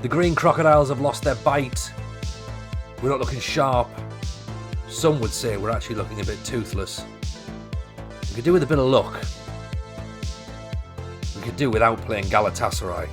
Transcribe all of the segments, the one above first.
The green crocodiles have lost their bite. We're not looking sharp. Some would say we're actually looking a bit toothless. We could do with a bit of luck. We could do without playing Galatasaray.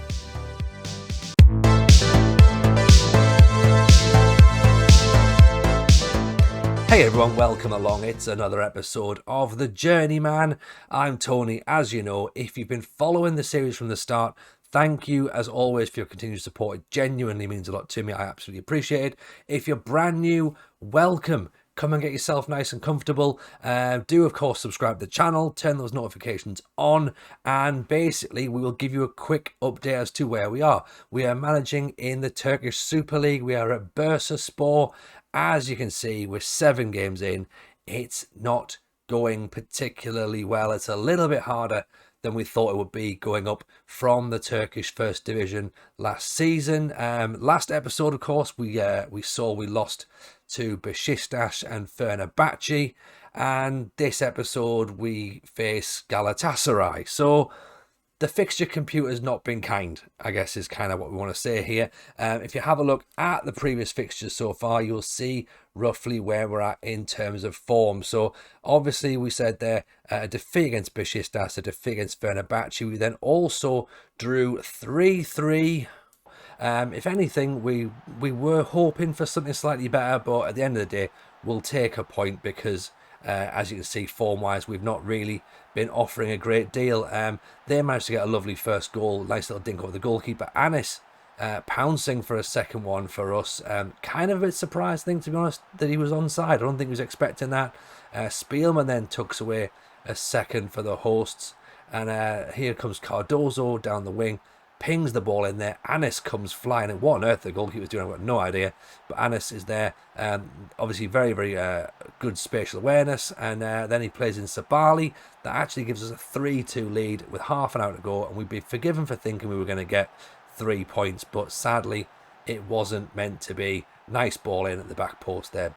Hey everyone, welcome along. It's another episode of The Journeyman. I'm Tony, as you know. If you've been following the series from the start, thank you as always for your continued support. It genuinely means a lot to me. I absolutely appreciate it. If you're brand new, welcome. Come and get yourself nice and comfortable. Do, of course, subscribe to the channel, turn those notifications on, and basically we will give you a quick update as to where we are. We are managing in the Turkish Super League. We are at Bursaspor. As you can see, we're 7 games in. It's not going particularly well. It's a little bit harder than we thought it would be going up from the Turkish First Division last season. Last episode, of course, we lost to Besiktas and Fenerbahce, and this episode we face Galatasaray. So the fixture computer's not been kind, I guess, is kind of what we want to say here. If you have a look at the previous fixtures so far, you'll see roughly where we're at in terms of form. So obviously we said there a defeat against Besiktas, a defeat against Fenerbahce. We then also drew 3-3. If anything, we were hoping for something slightly better, but at the end of the day, we'll take a point because as you can see, form-wise, we've not really been offering a great deal. They managed to get a lovely first goal, nice little dink over the goalkeeper. Anis pouncing for a second one for us. Kind of a bit surprised, I think, to be honest, that he was onside. I don't think he was expecting that. Spielman then tucks away a second for the hosts. And here comes Cardozo down the wing. Pings the ball in there. Anis comes flying in. What on earth the goalkeeper's doing, I've got no idea. But Anis is there. Obviously very, very good spatial awareness. And then he plays in Sabali. That actually gives us a 3-2 lead with half an hour to go. And we'd be forgiven for thinking we were going to get 3 points. But sadly, it wasn't meant to be. Nice ball in at the back post there.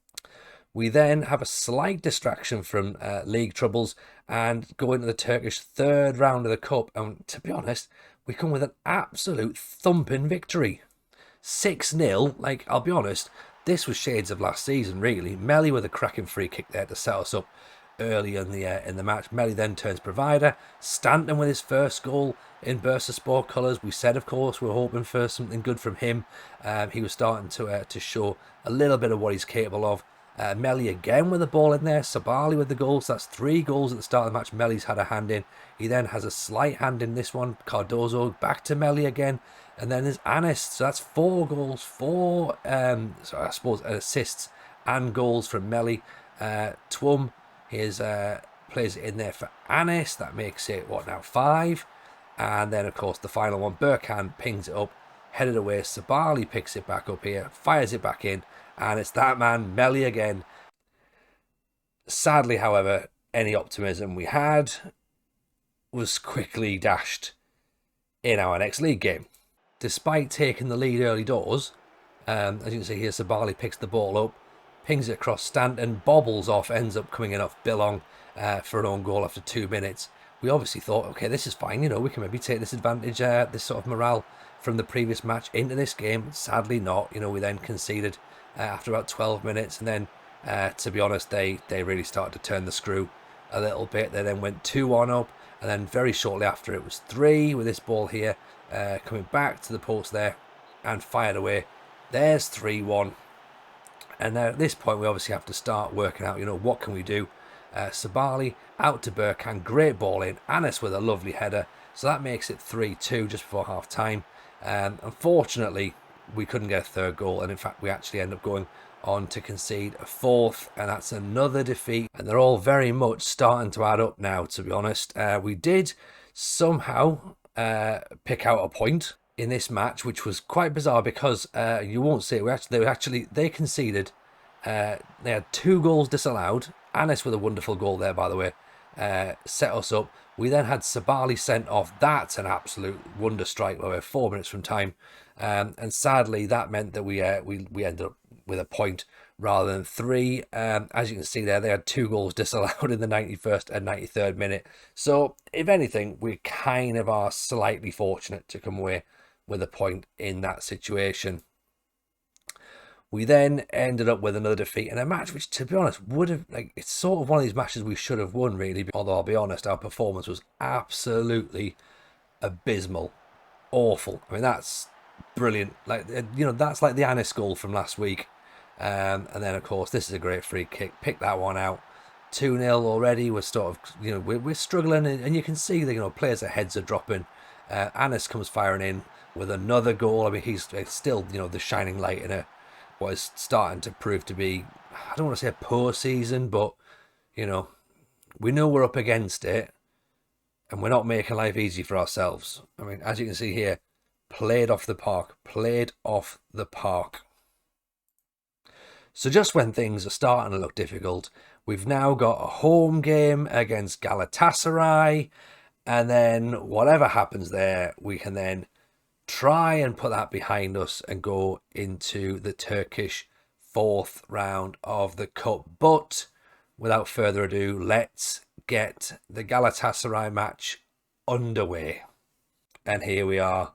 We then have a slight distraction from league troubles and go into the Turkish third round of the Cup. And to be honest, we come with an absolute thumping victory. 6-0, like, I'll be honest, this was shades of last season, really. Melly with a cracking free kick there to set us up early in the match. Melly then turns provider. Stanton with his first goal in Bursaspor colours. We said, of course, we were hoping for something good from him. He was starting to show a little bit of what he's capable of. Melly again with the ball in there. Sabali with the goals. That's 3 goals at the start of the match. Melly's had a hand in. He then has a slight hand in this one. Cardozo back to Melly again. And then there's Anis. So that's 4 goals. 4, I suppose, assists and goals from Melly. Twum plays it in there for Anis. That makes it, what now, 5. And then, of course, the final one. Burkan pings it up. Headed away. Sabali picks it back up here. Fires it back in. And it's that man, Melly again. Sadly, however, any optimism we had was quickly dashed in our next league game. Despite taking the lead early doors, as you can see here, Sabali picks the ball up, pings it across Stanton, bobbles off, ends up coming in off Bilong for an own goal after 2 minutes. We obviously thought, okay, this is fine, we can maybe take this advantage, this sort of morale from the previous match into this game. Sadly not. We then conceded after about 12 minutes, and then to be honest, they really started to turn the screw a little bit. They then went 2-1 up, and then very shortly after it was 3 with this ball here coming back to the post there and fired away. There's 3-1, and now at this point we obviously have to start working out, what can we do. Sabali out to Burkan, great ball in. Anis with a lovely header, so that makes it 3-2 just before half time. Unfortunately, we couldn't get a third goal, and in fact we actually end up going on to concede a 4th, and that's another defeat. And they're all very much starting to add up now, to be honest. We did somehow pick out a point in this match, which was quite bizarre because you won't see it. They conceded. They had 2 goals disallowed. Anis with a wonderful goal there, by the way, set us up. We then had Sabali sent off. That's an absolute wonder strike where we're 4 minutes from time. And sadly, that meant that we ended up with a point rather than 3. As you can see there, they had 2 goals disallowed in the 91st and 93rd minute. So, if anything, we kind of are slightly fortunate to come away with a point in that situation. We then ended up with another defeat in a match which, to be honest, would have, like, it's sort of one of these matches we should have won, really. Although I'll be honest, our performance was absolutely abysmal, awful. I mean, that's brilliant. Like, that's like the Anis goal from last week. And then, of course, this is a great free kick. Pick that one out. 2-0 already. We're sort of, we're struggling, and you can see that, players' heads are dropping. Anis comes firing in with another goal. I mean, he's still, the shining light in what is starting to prove to be, I don't want to say a poor season, but, we know we're up against it, and we're not making life easy for ourselves. I mean, as you can see here, played off the park. So just when things are starting to look difficult, we've now got a home game against Galatasaray, and then whatever happens there, we can then try and put that behind us and go into the Turkish fourth round of the Cup. But without further ado, let's get the Galatasaray match underway. And here we are,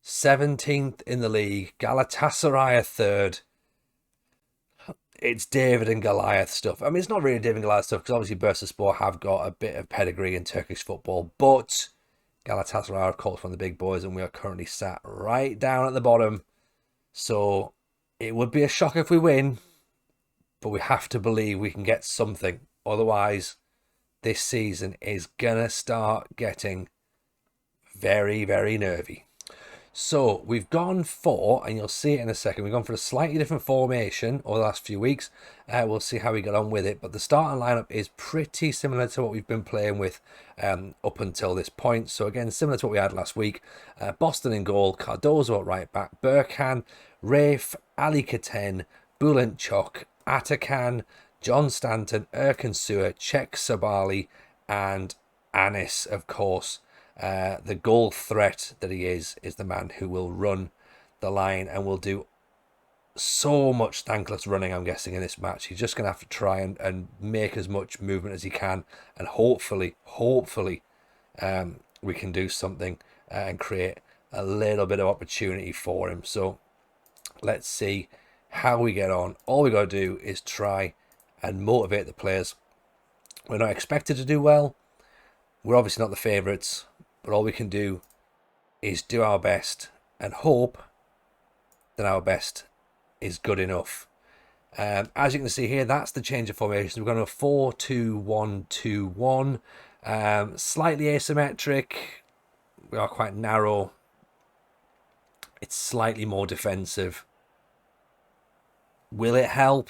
17th in the league, Galatasaray are third. It's David and Goliath stuff. I mean, it's not really David and Goliath stuff because obviously Bursaspor have got a bit of pedigree in Turkish football, but Galatasaray are, of course, one of the big boys, and we are currently sat right down at the bottom. So it would be a shock if we win, but we have to believe we can get something. Otherwise, this season is going to start getting very, very nervy. So we've gone for, and you'll see it in a second, we've gone for a slightly different formation over the last few weeks. We'll see how we get on with it. But the starting lineup is pretty similar to what we've been playing with up until this point. So again, similar to what we had last week. Boston in goal, Cardozo at right back, Burkan, Rafe, Ali Katen, Bülent Çok, Atakan, John Stanton, Erkan Suer, Çek Sabali, and Anis, of course. The goal threat that he is the man who will run the line and will do so much thankless running, I'm guessing, in this match. He's just going to have to try and make as much movement as he can, and hopefully, we can do something and create a little bit of opportunity for him. So let's see how we get on. All we got to do is try and motivate the players. We're not expected to do well. We're obviously not the favourites. But all we can do is do our best and hope that our best is good enough. As you can see here, that's the change of formation. We're going to a 4-2-1-2-1. Slightly asymmetric. We are quite narrow. It's slightly more defensive. Will it help?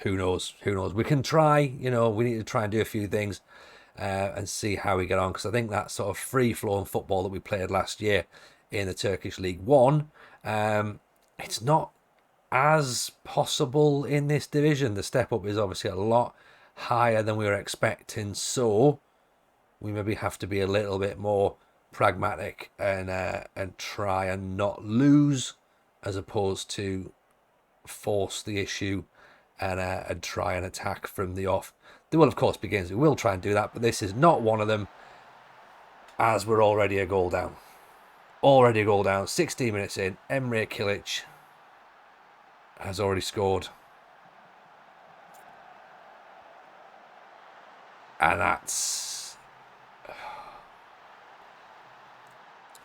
Who knows? We can try. We need to try and do a few things. And see how we get on, because I think that sort of free-flowing football that we played last year in the Turkish League 1, it's not as possible in this division. The step up is obviously a lot higher than we were expecting, so we maybe have to be a little bit more pragmatic and try and not lose, as opposed to force the issue and try and attack from the off. There will, of course, be games we will try and do that, but this is not one of them, as we're already a goal down. 16 minutes in, Emre Kilic has already scored. And that's...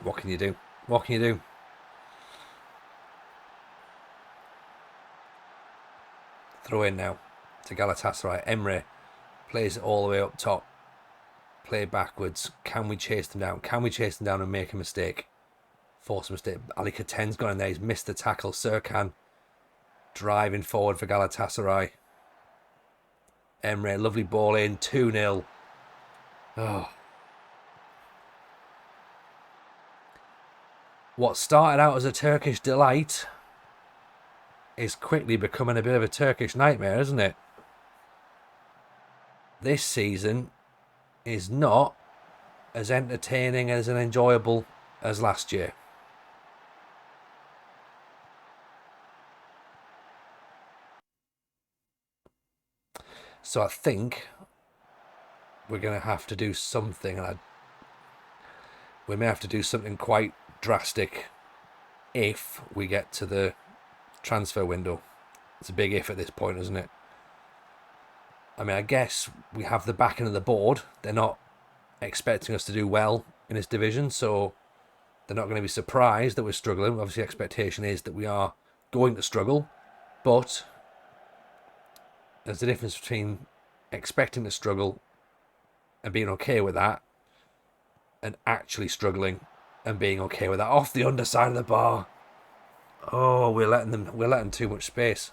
What can you do? Throw in now to Galatasaray. Emre plays it all the way up top. Play backwards. Can we chase them down? And make a mistake? Force a mistake. Ali Katen's gone in there. He's missed the tackle. Serkan driving forward for Galatasaray. Emre, lovely ball in. 2-0. Oh. What started out as a Turkish delight is quickly becoming a bit of a Turkish nightmare, isn't it? This season is not as entertaining as and enjoyable as last year. So I think we're going to have to do something. We may have to do something quite drastic if we get to the transfer window. It's a big if at this point, isn't it? I mean, I guess we have the backing of the board. They're not expecting us to do well in this division, so they're not going to be surprised that we're struggling. Obviously, the expectation is that we are going to struggle, but there's a difference between expecting to struggle and being okay with that, and actually struggling and being okay with that. Off the underside of the bar. Oh, we're letting too much space.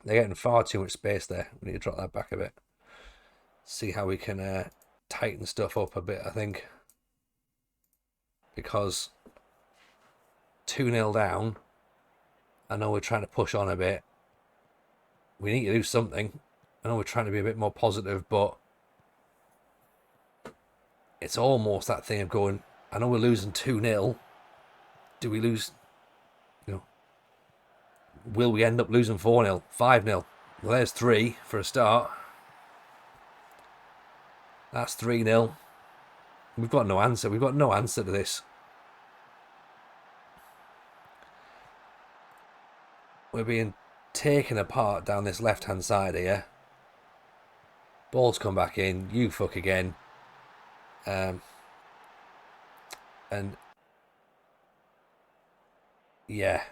They're getting far too much space there. We need to drop that back a bit. See how we can tighten stuff up a bit, I think. Because 2-0 down, I know we're trying to push on a bit. We need to do something. I know we're trying to be a bit more positive, but it's almost that thing of going, I know we're losing 2-0. Do we lose? Will we end up losing 4-0, 5-0? Well, there's 3 for a start. That's 3-0. We've got no answer. We've got no answer to this. We're being taken apart down this left-hand side here. Ball's come back in. You fuck again. And yeah,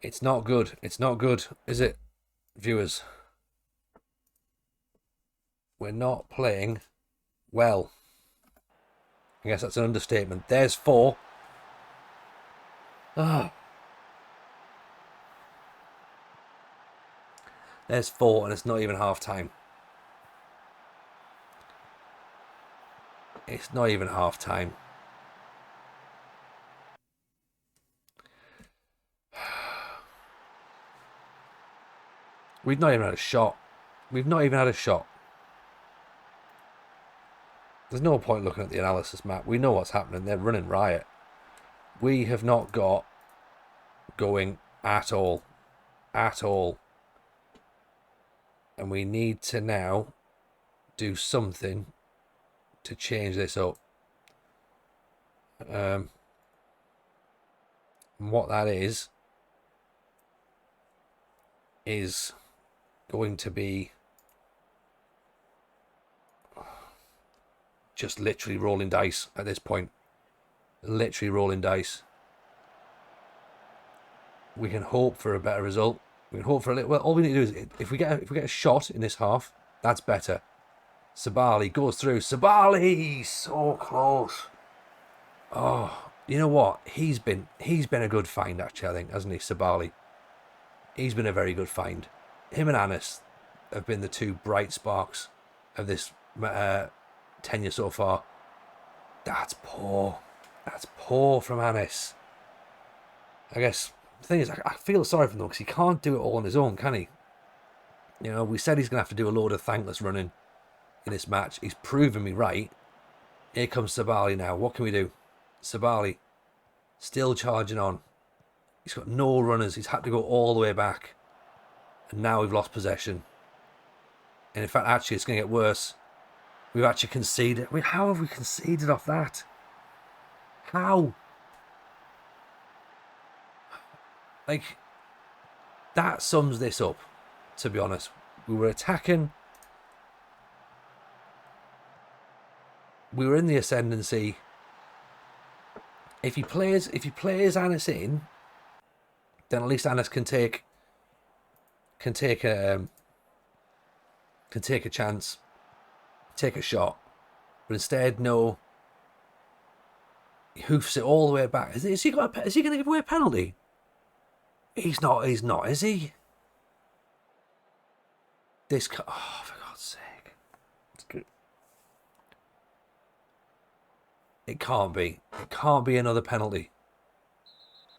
it's not good. It's not good, is it, viewers? We're not playing well. I guess that's an understatement. There's 4. Ah. There's 4 and it's not even half time. It's not even half time. We've not even had a shot. We've not even had a shot. There's no point looking at the analysis map. We know what's happening. They're running riot. We have not got going at all. At all. And we need to now do something to change this up. And what that is going to be just literally rolling dice at this point. Literally rolling dice. We can hope for a better result. We can hope for a little. Well, all we need to do is if we get a shot in this half, that's better. Sabali goes through. Sabali, so close. Oh, you know what? He's been a good find actually. I think, hasn't he, Sabali? He's been a very good find. Him and Anis have been the 2 bright sparks of this tenure so far. That's poor. That's poor from Anis. I guess the thing is, I feel sorry for him though, because he can't do it all on his own, can he? You know, we said he's going to have to do a load of thankless running in this match. He's proven me right. Here comes Sabali now. What can we do? Sabali still charging on. He's got no runners. He's had to go all the way back. And now we've lost possession. And in fact, actually, it's going to get worse. We've actually conceded. I mean, how have we conceded off that? How? Like, that sums this up, to be honest. We were attacking. We were in the ascendancy. If he plays Anis in, then at least Anis can take a chance, take a shot. But instead, no. He hoofs it all the way back. Is he going to give away a penalty? He's not, is he? Oh, for God's sake. It's good. It can't be. It can't be another penalty.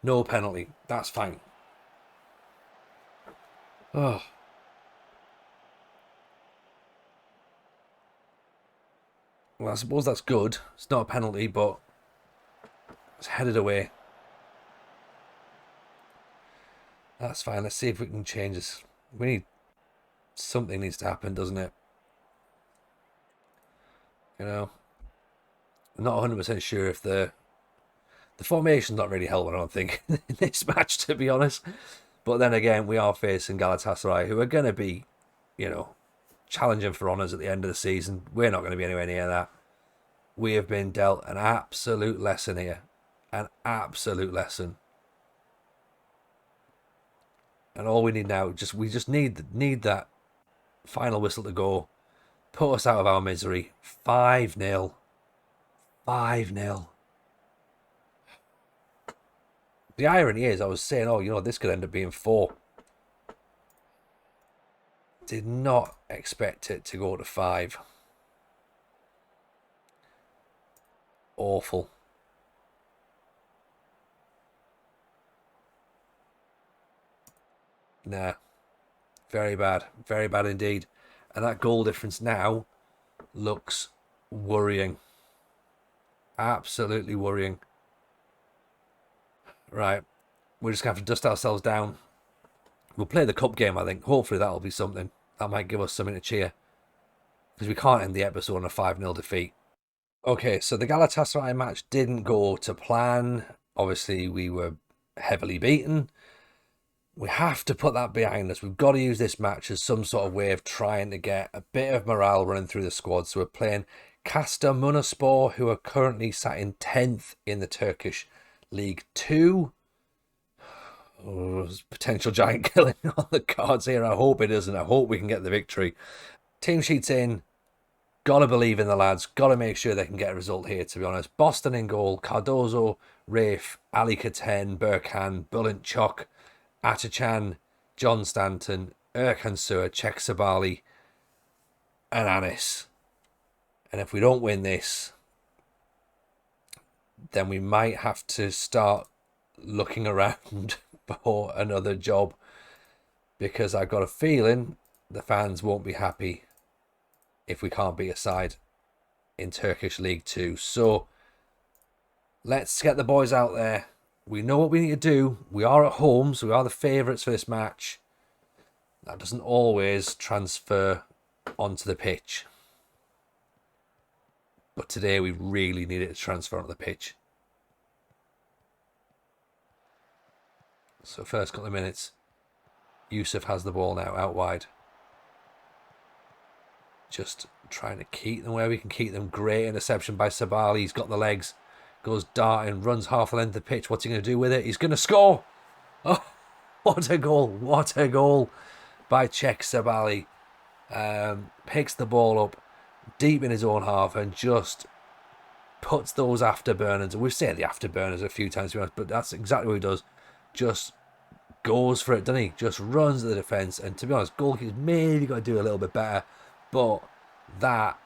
No penalty. That's fine. Oh. Well, I suppose that's good. It's not a penalty, but it's headed away. That's fine. Let's see if we can change this. Something needs to happen, doesn't it? You know, I'm not 100% sure if the The formation's not really helping, I don't think, in this match, to be honest. But then again, we are facing Galatasaray, who are going to be, you know, challenging for honours at the end of the season. We're not going to be anywhere near that. We have been dealt an absolute lesson here. An absolute lesson. And all we need now, we just need that final whistle to go. Put us out of our misery. 5-0. 5-0. The irony is, I was saying, oh, you know, this could end up being 4. Did not expect it to go to 5. Awful. Nah. Very bad. Very bad indeed. And that goal difference now looks worrying. Absolutely worrying. Right. We're just going to have to dust ourselves down. We'll play the cup game, I think. Hopefully that'll be something. That might give us something to cheer. Because we can't end the episode on a 5-0 defeat. Okay, so the Galatasaray match didn't go to plan. Obviously, we were heavily beaten. We have to put that behind us. We've got to use this match as some sort of way of trying to get a bit of morale running through the squad. So we're playing Bursaspor, who are currently sat in 10th in the Turkish League 2. Oh, there's potential giant killing on the cards here. I hope it isn't. I hope we can get the victory. Team sheet's in. Gotta believe in the lads. Gotta make sure they can get a result here, to be honest. Boston in goal. Cardozo, Rafe, Ali Katen, Burkan, Bulent Chok, Atachan, John Stanton, Erkan Suur, Çek Sabali, and Anis. And if we don't win this, then we might have to start looking around for another job, because I've got a feeling the fans won't be happy if we can't beat a side in Turkish League 2. So let's get the boys out there. We know what we need to do. We are at home, so we are the favourites for this match. That doesn't always transfer onto the pitch. But today we really need it to transfer onto the pitch. So first couple of minutes, Yusuf has the ball now out wide. Just trying to keep them where we can keep them. Great interception by Sabali. He's got the legs. Goes darting, runs half the length of the pitch. What's he going to do with it? He's going to score. Oh, what a goal. What a goal by Çek Sabali. Picks the ball up deep in his own half and just puts those afterburners. We've said the afterburners a few times, to be honest, but that's exactly what he does. Just goes for it, doesn't he? Just runs to the defence. And to be honest, goalkeeper's maybe got to do a little bit better. But that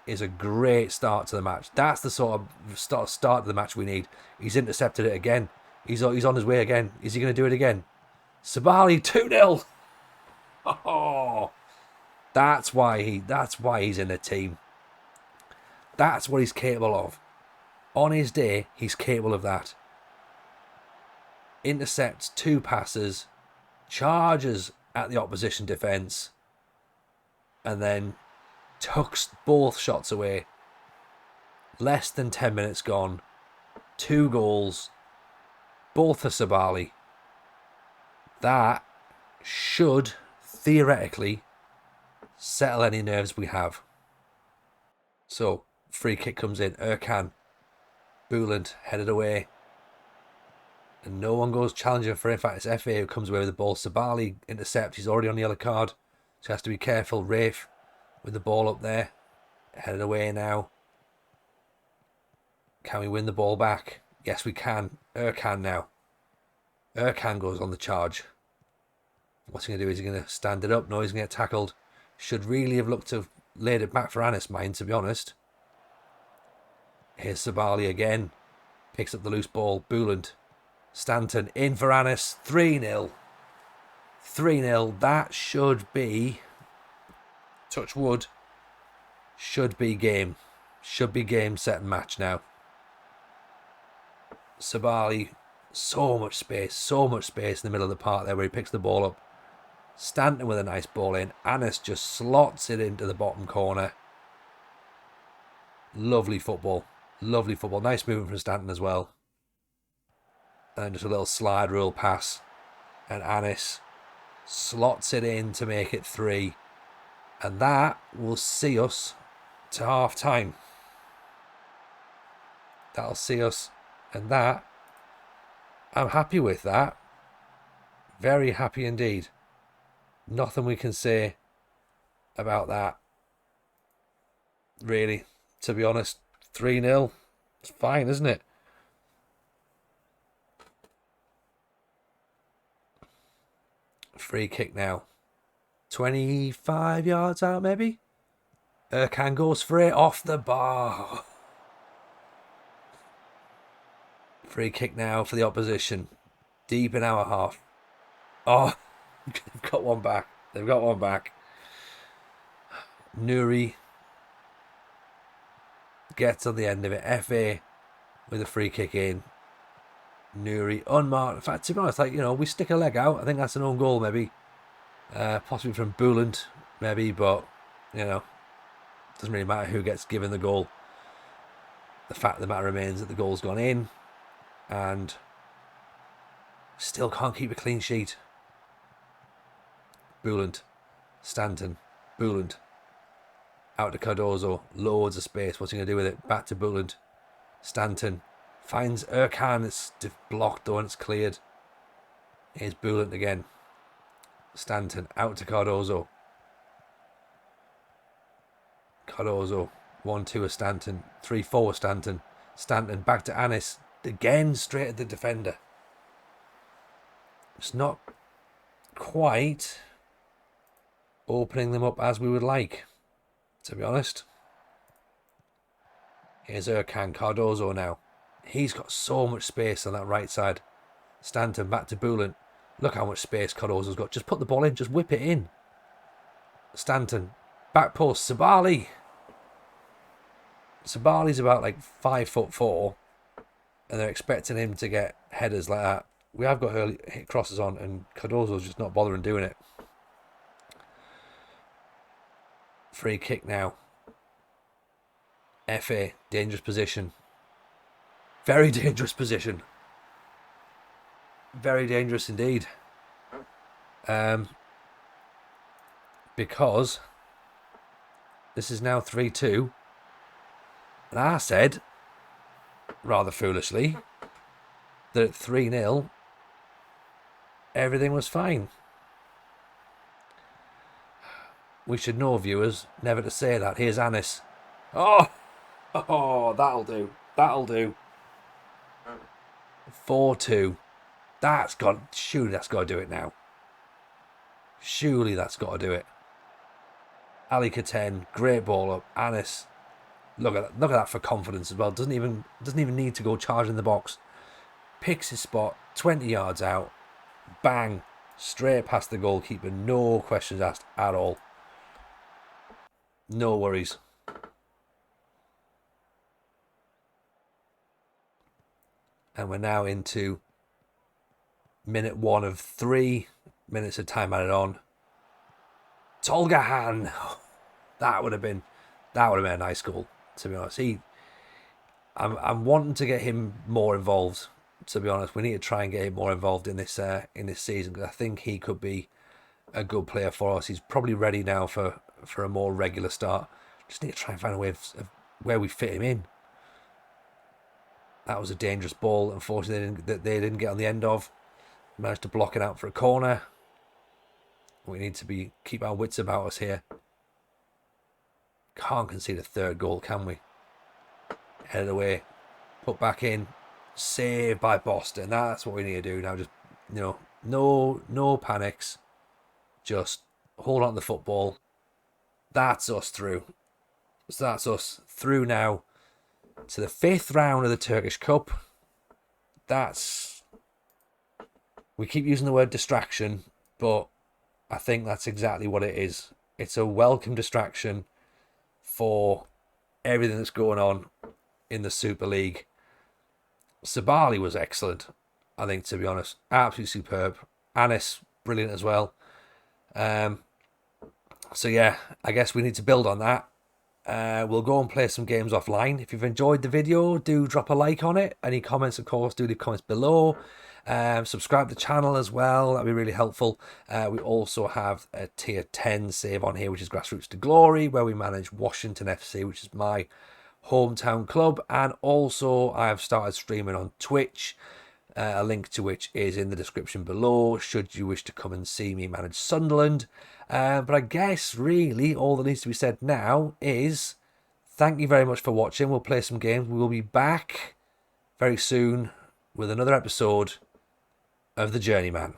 is a great start to the match. That's the sort of start to the match we need. He's intercepted it again. He's on his way again. Is he going to do it again? Sabali 2-0. Oh, that's why he's in the team. That's what he's capable of. On his day, he's capable of that. Intercepts 2 passes, charges at the opposition defence, and then tucks both shots away. Less than 10 minutes gone. 2 goals. Both for Sabali. That should, theoretically, settle any nerves we have. So, free kick comes in. Erkan. Bulent headed away. And no one goes challenging for it. In fact, it's FA who comes away with the ball. Sabali intercepts. He's already on the yellow card. So he has to be careful. Rafe with the ball up there. Headed away now. Can we win the ball back? Yes, we can. Erkan now. Erkan goes on the charge. What's he going to do? Is he going to stand it up? No, he's going to get tackled. Should really have looked to have laid it back for Anis, mine, to be honest. Here's Sabali again. Picks up the loose ball. Bulent. Stanton in for Anis. 3-0. 3-0. That should be, touch wood, should be game. Should be game, set and match now. Sabali, so much space in the middle of the park there where he picks the ball up. Stanton with a nice ball in. Anis just slots it into the bottom corner. Lovely football. Lovely football. Nice movement from Stanton as well. And then just a little slide rule pass. And Anis slots it in to make it 3. And that will see us to half time. That'll see us. And that, I'm happy with that. Very happy indeed. Nothing we can say about that. Really, to be honest. 3-0. It's fine, isn't it? Free kick now. 25 yards out, maybe? Erkan goes for it off the bar. Free kick now for the opposition. Deep in our half. Oh, they've got one back. They've got one back. Nuri gets on the end of it. FA with a free kick in. Nuri unmarked. In fact, to be honest, we stick a leg out. I think that's an own goal, maybe. Possibly from Bouland, maybe, but, doesn't really matter who gets given the goal. The fact of the matter remains that the goal's gone in, and still can't keep a clean sheet. Bouland, Stanton, Bouland, out to Cardozo, loads of space. What's he going to do with it? Back to Bouland, Stanton, finds Erkan. It's blocked though, and it's cleared. Here's Bouland again. Stanton, out to Cardozo. Cardozo, 1-2 of Stanton, 3-4 of Stanton. Stanton, back to Anis. Again, straight at the defender. It's not quite opening them up as we would like, to be honest. Here's Erkan, Cardozo now. He's got so much space on that right side. Stanton, back to Bouland. Look how much space Cardozo's got. Just put the ball in. Just whip it in. Stanton. Back post. Sabali. Sabali's about 5'4", and they're expecting him to get headers like that. We have got early hit crosses on, and Cardozo's just not bothering doing it. Free kick now. FA. Dangerous position. Very dangerous position. Very dangerous indeed. Because this is now 3-2. And I said, rather foolishly, that at 3-0, everything was fine. We should know, viewers, never to say that. Here's Anis. Oh, that'll do. That'll do. 4-2. Surely that's got to do it now. Surely that's got to do it. Ali Katen, great ball up. Anis, look at that for confidence as well. Doesn't even need to go charging the box. Picks his spot, 20 yards out. Bang, straight past the goalkeeper. No questions asked at all. No worries. And we're now into minute 1 of 3 minutes of time added on. Tolgahan. That would have been a nice goal, to be honest. I'm wanting to get him more involved, to be honest. We need to try and get him more involved in this season, because I think he could be a good player for us. He's probably ready now for a more regular start. Just need to try and find a way of where we fit him in. That was a dangerous ball, unfortunately, that they didn't get on the end of. Managed to block it out for a corner. We need to keep our wits about us here. Can't concede a third goal, can we? Headed away, put back in, saved by Boston. That's what we need to do now. Just no panics. Just hold on to the football. That's us through. So that's us through now to the 5th round of the Turkish Cup. We keep using the word distraction, but I think that's exactly what it is. It's a welcome distraction for everything that's going on in the Super League. Sabali was excellent, I think, to be honest. Absolutely superb. Anis, brilliant as well. So yeah, I guess we need to build on that. We'll go and play some games offline. If you've enjoyed the video, do drop a like on it. Any comments, of course, do leave comments below. Subscribe to the channel as well. That'd be really helpful. We also have a tier 10 save on here, which is Grassroots to Glory, where we manage Washington FC, which is my hometown club. And also I have started streaming on Twitch, a link to which is in the description below, should you wish to come and see me manage Sunderland. But I guess really all that needs to be said now is thank you very much for watching. We'll play some games. We will be back very soon with another episode of The Journeyman.